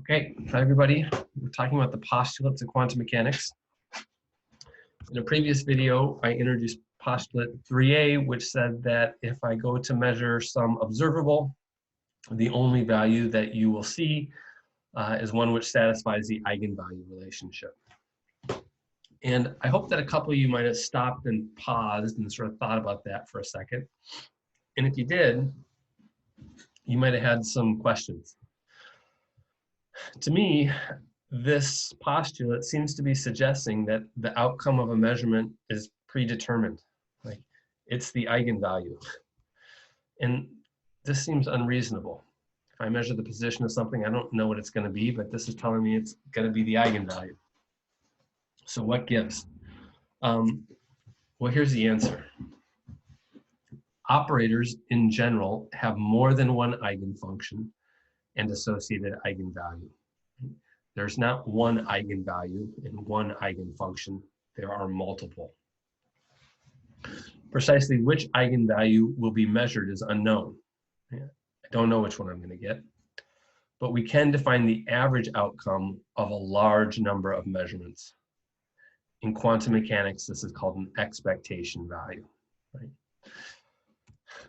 Okay, hi everybody. We're talking about the postulates of quantum mechanics. In a previous video, I introduced postulate 3a, which said that if I go to measure some observable, the only value that you will see is one which satisfies the eigenvalue relationship. And I hope that a couple of you might have stopped and paused and sort of thought about that for a second. And if you did, you might have had some questions. To me, this postulate seems to be suggesting that the outcome of a measurement is predetermined. Like, it's the eigenvalue. And this seems unreasonable. If I measure the position of something, I don't know what it's going to be, but this is telling me it's going to be the eigenvalue. So what gives? Well, here's the answer. Operators in general have more than one eigenfunction and associated eigenvalue. There's not one eigenvalue and one eigenfunction. There are multiple. Precisely which eigenvalue will be measured is unknown. I don't know which one I'm going to get, but we can define the average outcome of a large number of measurements. In quantum mechanics, this is called an expectation value. Right?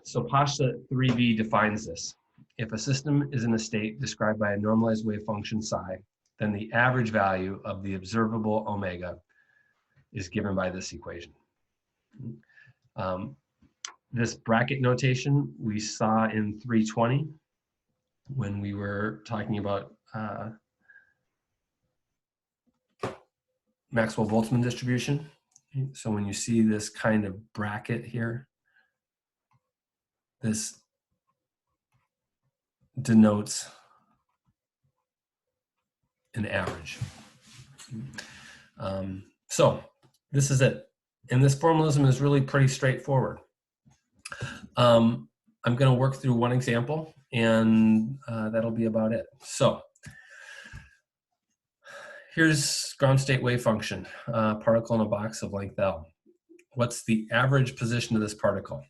So postulate 3b defines this. If a system is in a state described by a normalized wave function psi, then the average value of the observable omega is given by this equation. This bracket notation we saw in 320 when we were talking about Maxwell-Boltzmann distribution. So when you see this kind of bracket here, this denotes an average. So this is it. And this formalism is really pretty straightforward. I'm going to work through one example, and that'll be about it. So here's ground state wave function, particle in a box of length L. What's the average position of this particle?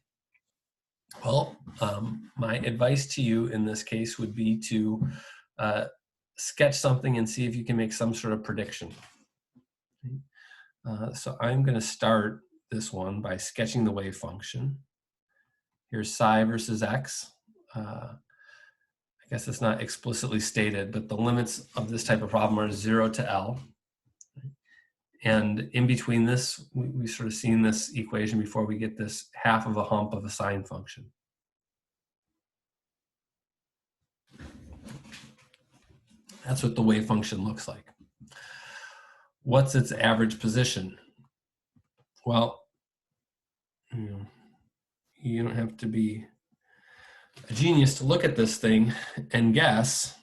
Well, my advice to you in this case would be to sketch something and see if you can make some sort of prediction. So I'm going to start this one by sketching the wave function. Here's psi versus x. I guess it's not explicitly stated, but the limits of this type of problem are 0 to L. And in between this, we've sort of seen this equation before. We get this half of a hump of a sine function. That's what the wave function looks like. What's its average position? Well, you don't have to be a genius to look at this thing and guess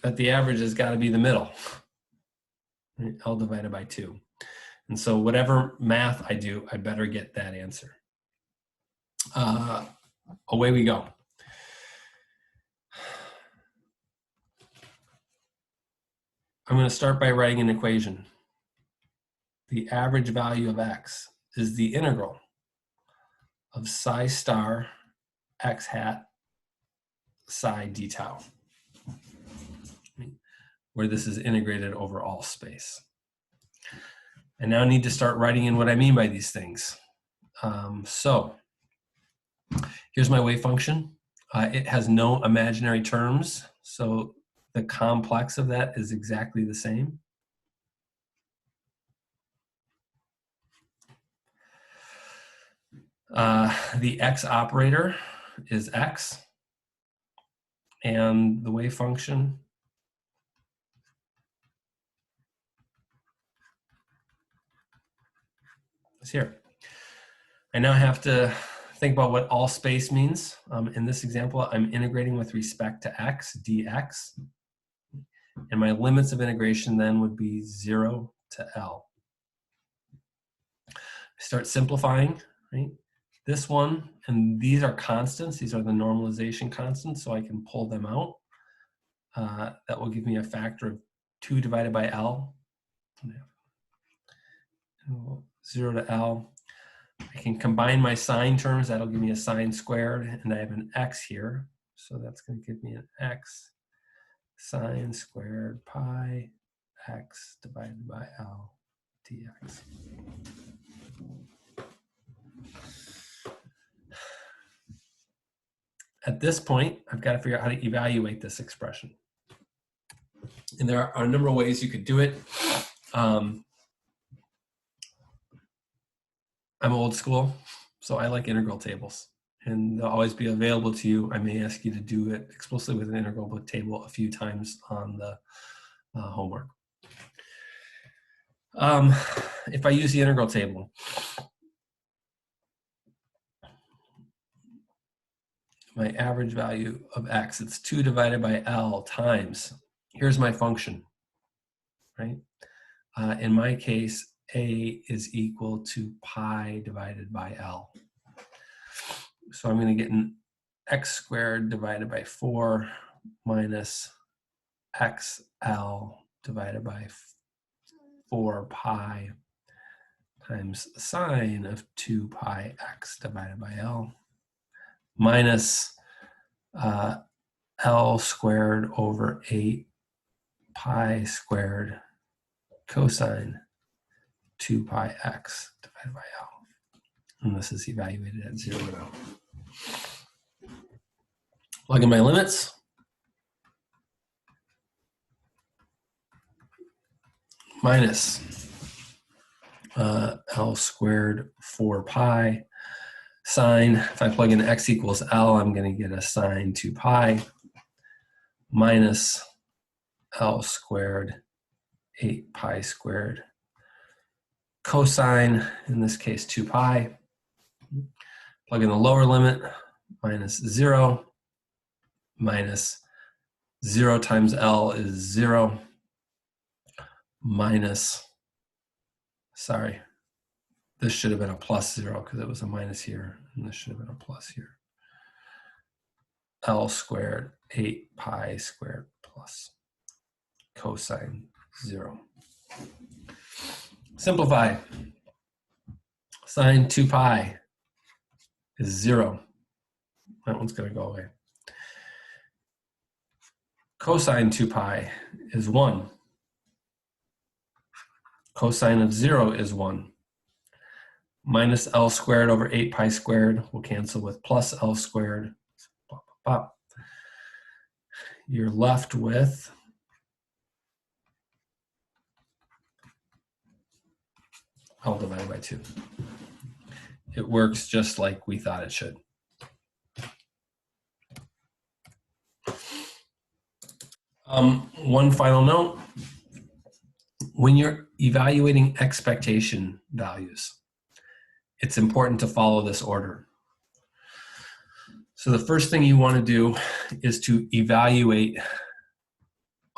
that the average has got to be the middle, right? L divided by 2. And so whatever math I do, I better get that answer. Away we go. I'm going to start by writing an equation. The average value of x is the integral of psi star x hat psi d tau, where this is integrated over all space. I now need to start writing in what I mean by these things. So here's my wave function. It has no imaginary terms, so the complex of that is exactly the same. The x operator is x, and the wave function is here. I now have to think about what all space means. In this example, I'm integrating with respect to x, dx. And my limits of integration then would be 0 to L. Start simplifying, right? This one, and these are constants. These are the normalization constants, so I can pull them out. That will give me a factor of 2 divided by L. 0 to L. I can combine my sine terms. That'll give me a sine squared, and I have an x here. So that's going to give me an x sine squared pi x divided by L dx. At this point, I've got to figure out how to evaluate this expression. And there are a number of ways you could do it. I'm old school, so I like integral tables. And they'll always be available to you. I may ask you to do it explicitly with an integral table a few times on the homework. If I use the integral table, my average value of x, it's 2 divided by L times, here's my function, right? In my case, a is equal to pi divided by L. So I'm going to get an x squared divided by 4 minus xl divided by 4 pi times the sine of 2 pi x divided by L minus L squared over 8 pi squared cosine 2 pi x divided by L. And this is evaluated at 0 now. Plug in my limits. Minus L squared 4 pi sine. If I plug in x equals L, I'm going to get a sine 2 pi minus L squared 8 pi squared cosine, in this case 2 pi. Plug in the lower limit, minus 0, minus 0 times L is 0, minus, sorry, this should have been a plus 0 because it was a minus here, and this should have been a plus here. L squared 8 pi squared plus cosine 0. Simplify. Sine 2 pi is 0. That one's going to go away. Cosine 2 pi is 1. Cosine of 0 is 1. Minus L squared over 8 pi squared will cancel with plus L squared. You're left with L divided by 2. It works just like we thought it should. One final note. When you're evaluating expectation values, it's important to follow this order. So the first thing you want to do is to evaluate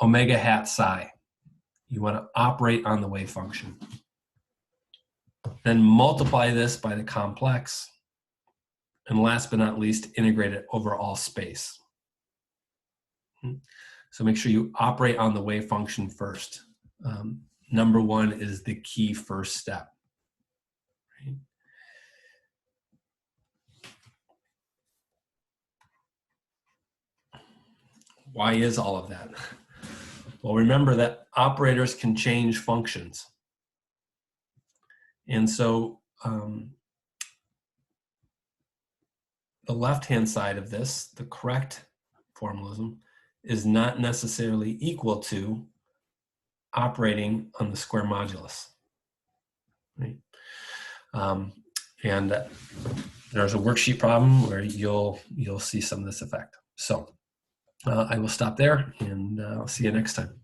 omega hat psi. You want to operate on the wave function. Then multiply this by the complex. And last but not least, integrate it over all space. So make sure you operate on the wave function first. Number one is the key first step. Right? Why is all of that? Well, remember that operators can change functions. And so the left-hand side of this, the correct formalism, is not necessarily equal to operating on the square modulus. Right? And there's a worksheet problem where you'll see some of this effect. So I will stop there, and I'll see you next time.